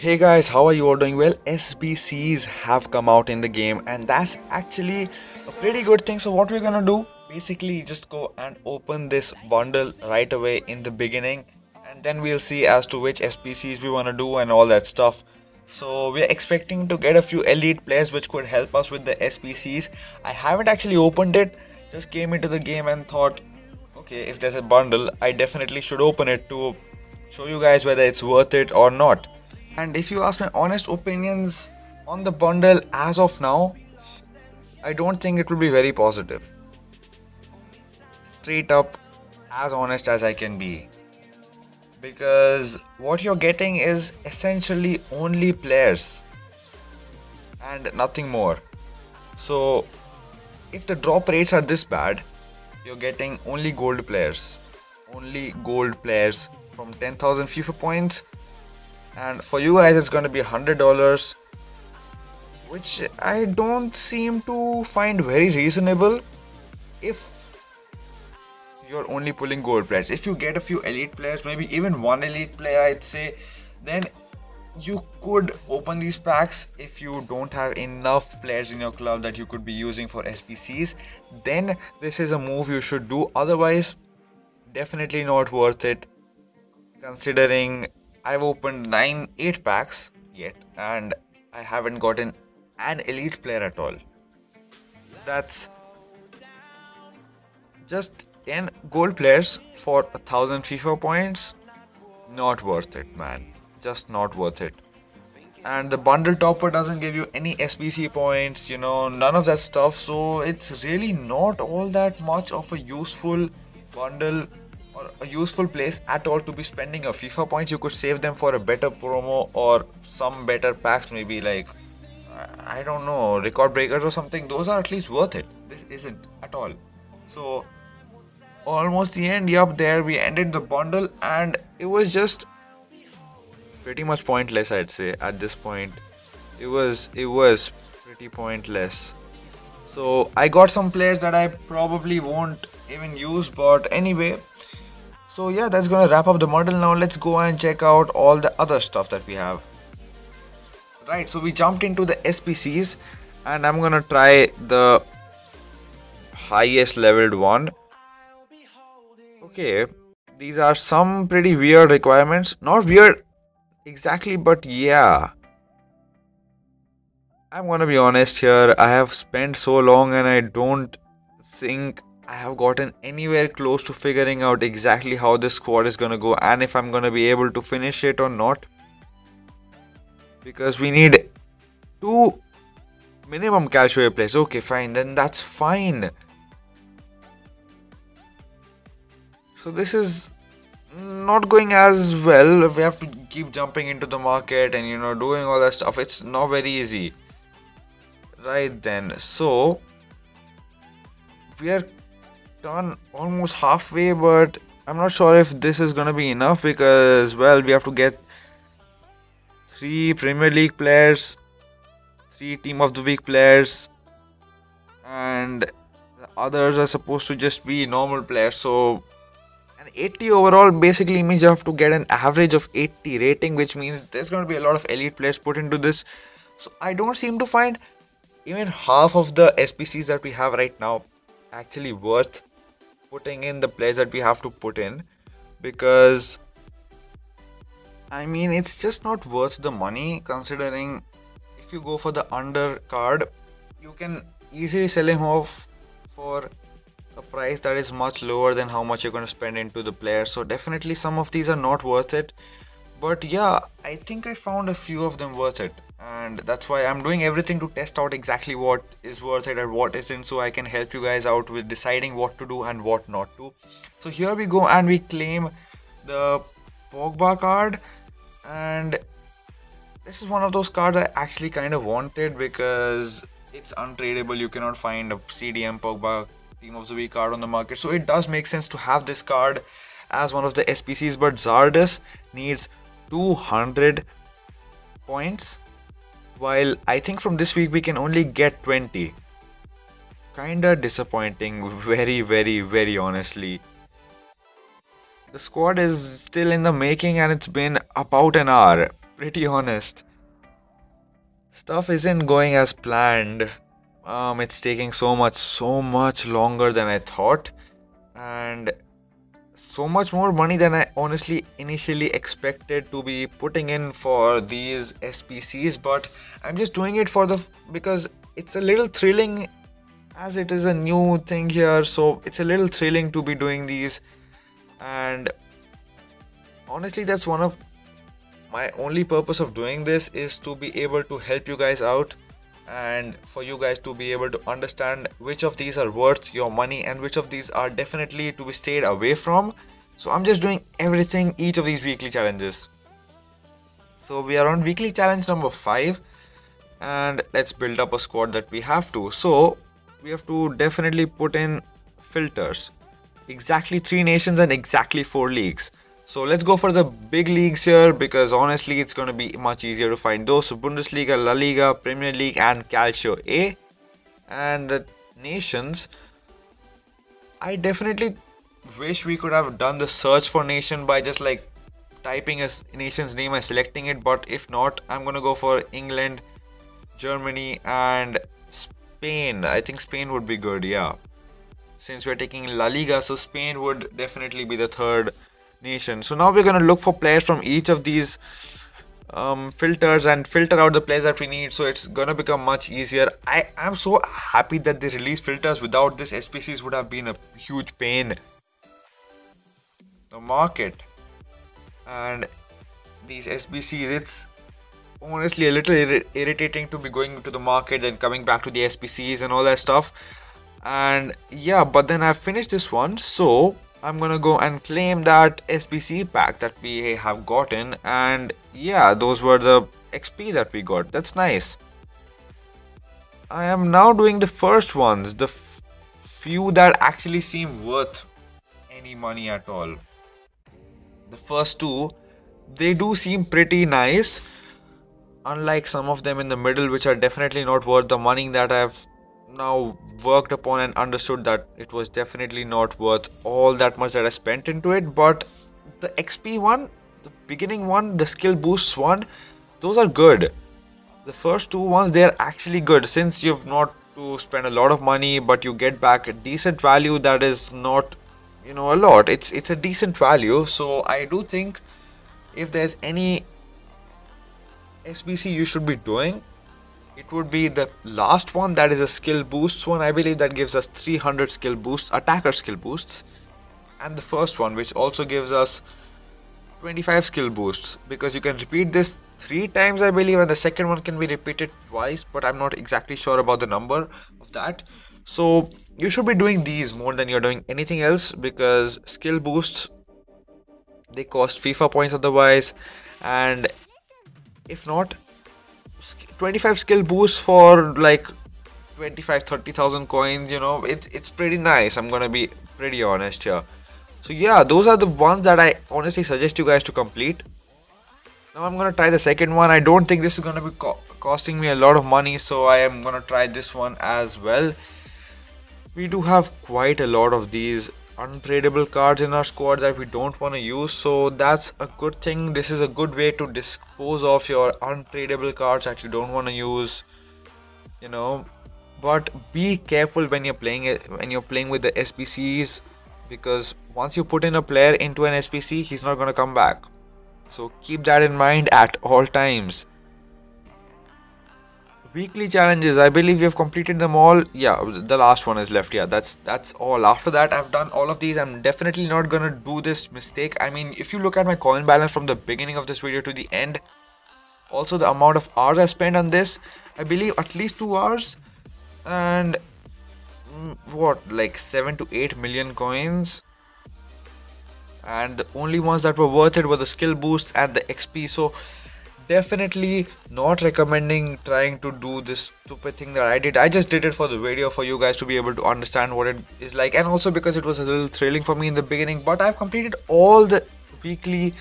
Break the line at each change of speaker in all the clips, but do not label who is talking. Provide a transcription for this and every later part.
Hey guys, how are you all doing? Well, SBCs have come out in the game and that's actually a pretty good thing. So what we're gonna do, basically just go and open this bundle right away in the beginning and then we'll see as to which SBCs we wanna do and all that stuff. So we're expecting to get a few elite players which could help us with the SBCs. I haven't actually opened it, just came into the game and thought, okay, if there's a bundle, I definitely should open it to show you guys whether it's worth it or not. And if you ask my honest opinions on the bundle as of now, I don't think it will be very positive. Straight up, as honest as I can be. Because what you're getting is essentially only players and nothing more. So, if the drop rates are this bad, you're getting only gold players. Only gold players from 10,000 FIFA points. And for you guys it's going to be $100, which I don't seem to find very reasonable if you're only pulling gold players. If you get a few elite players, maybe even one elite player I'd say, then you could open these packs. If you don't have enough players in your club that you could be using for SBCs, then this is a move you should do. Otherwise, definitely not worth it, considering I've opened 8 packs yet and I haven't gotten an elite player at all. That's just 10 gold players for 1000 FIFA points. Not worth it, man. Just not worth it. And the bundle topper doesn't give you any SBC points, you know, none of that stuff. So it's really not all that much of a useful bundle or a useful place at all to be spending your FIFA points. You could save them for a better promo or some better packs, maybe like, I don't know, record breakers or something. Those are at least worth it. This isn't at all. So almost the end. Yup, there we ended the bundle and it was just pretty much pointless, I'd say. At this point it was pretty pointless. So I got some players that I probably won't even use, but anyway. So yeah, that's gonna wrap up the model. Now let's go and check out all the other stuff that we have. Right, so we jumped into the SBCs and I'm gonna try the highest leveled one. Okay, these are some pretty weird requirements. Not weird exactly, but yeah. I'm gonna be honest here, I have spent so long and I don't think I have gotten anywhere close to figuring out exactly how this squad is gonna go and if I'm gonna be able to finish it or not. Because we need 2 minimum casual plays. Okay, fine, then that's fine. So this is not going as well. We have to keep jumping into the market and, you know, doing all that stuff. It's not very easy. Right then, so we are done almost halfway, but I'm not sure if this is gonna be enough because, well, we have to get 3 Premier League players, 3 Team of the Week players, and the others are supposed to just be normal players. So an 80 overall basically means you have to get an average of 80 rating, which means there's going to be a lot of elite players put into this. So I don't seem to find even half of the SBCs that we have right now actually worth putting in the players that we have to put in, because I mean it's just not worth the money, considering if you go for the undercard you can easily sell him off for a price that is much lower than how much you're going to spend into the player. So definitely some of these are not worth it, but yeah, I think I found a few of them worth it, and that's why I'm doing everything to test out exactly what is worth it and what isn't, so I can help you guys out with deciding what to do and what not to. So here we go and we claim the Pogba card, and this is one of those cards I actually kind of wanted because it's untradeable. You cannot find a CDM Pogba Team of the Week card on the market, so it does make sense to have this card as one of the SBCs. But Zardes needs 200 points, while I think from this week we can only get 20. Kinda disappointing, very honestly. The squad is still in the making and it's been about an hour. pretty honest. Stuff isn't going as planned. It's taking so much longer than I thought, and so much more money than I honestly initially expected to be putting in for these SBCs. But I'm just doing it for because it's a little thrilling, as it is a new thing here. So it's a little thrilling to be doing these, and honestly, that's one of my only purpose of doing this, is to be able to help you guys out, and for you guys to be able to understand which of these are worth your money and which of these are definitely to be stayed away from. So I'm just doing everything, each of these weekly challenges. So we are on weekly challenge number 5, and let's build up a squad that we have to. So we have to definitely put in filters, exactly 3 nations and exactly 4 leagues. So let's go for the big leagues here, because honestly it's going to be much easier to find those. So Bundesliga, La Liga, Premier League and Calcio A. And the nations, I definitely wish we could have done the search for nation by just like typing a nation's name and selecting it. But if not, I'm going to go for England, Germany and Spain. I think Spain would be good, yeah. Since we're taking La Liga, so Spain would definitely be the third nation. So now we're going to look for players from each of these filters and filter out the players that we need. So it's going to become much easier. I am so happy that they released filters. Without this, SBCs would have been a huge pain. The market and these SBCs, it's honestly a little irritating to be going to the market and coming back to the SBCs and all that stuff. And yeah, but then I've finished this one, so I'm gonna go and claim that SBC pack that we have gotten. And yeah, those were the XP that we got. That's nice. I am now doing the first ones, the few that actually seem worth any money at all. The first 2, they do seem pretty nice, unlike some of them in the middle, which are definitely not worth the money that I've now worked upon and understood that it was definitely not worth all that much that I spent into it. But the XP one, the beginning one, the skill boosts one, those are good. The first 2 ones, they are actually good, since you've not to spend a lot of money, but you get back a decent value. That is not, you know, a lot. It's a decent value. So I do think if there's any SBC you should be doing, it would be the last one, that is a skill boosts one. I believe that gives us 300 skill boosts, attacker skill boosts, and the first one, which also gives us 25 skill boosts, because you can repeat this 3 times, I believe, and the second one can be repeated twice, but I'm not exactly sure about the number of that. So you should be doing these more than you're doing anything else, because skill boosts, they cost FIFA points otherwise, and if not, 25 skill boosts for like 25-30,000 coins, you know, it's pretty nice. I'm gonna be pretty honest here. So yeah, those are the ones that I honestly suggest you guys to complete. Now I'm gonna try the second one. I don't think this is gonna be costing me a lot of money, so I am gonna try this one as well. We do have quite a lot of these untradeable cards in our squad that we don't want to use, so that's a good thing. This is a good way to dispose of your untradeable cards that you don't want to use, you know. But be careful when you're playing with the SBCs, because once you put in a player into an SBC, he's not going to come back. So keep that in mind at all times. Weekly challenges, I believe we have completed them all. Yeah, the last one is left. Yeah, that's all. After that, I've done all of these. I'm definitely not gonna do this mistake. I mean, if you look at my coin balance from the beginning of this video to the end, also the amount of hours I spent on this, I believe at least 2 hours, and what, like 7 to 8 million coins. And the only ones that were worth it were the skill boosts and the XP. So definitely not recommending trying to do this stupid thing that I did. I just did it for the video, for you guys to be able to understand what it is like, and also because it was a little thrilling for me in the beginning. But I've completed all the weekly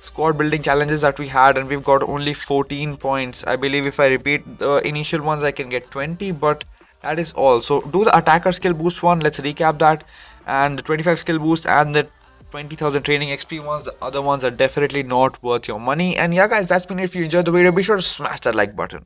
squad building challenges that we had, and we've got only 14 points. I believe if I repeat the initial ones, I can get 20, but that is all. So do the attacker skill boost one. Let's recap that, and the 25 skill boost and the 20,000 training XP ones. The other ones are definitely not worth your money. And yeah guys, that's been it. If you enjoyed the video, be sure to smash that like button.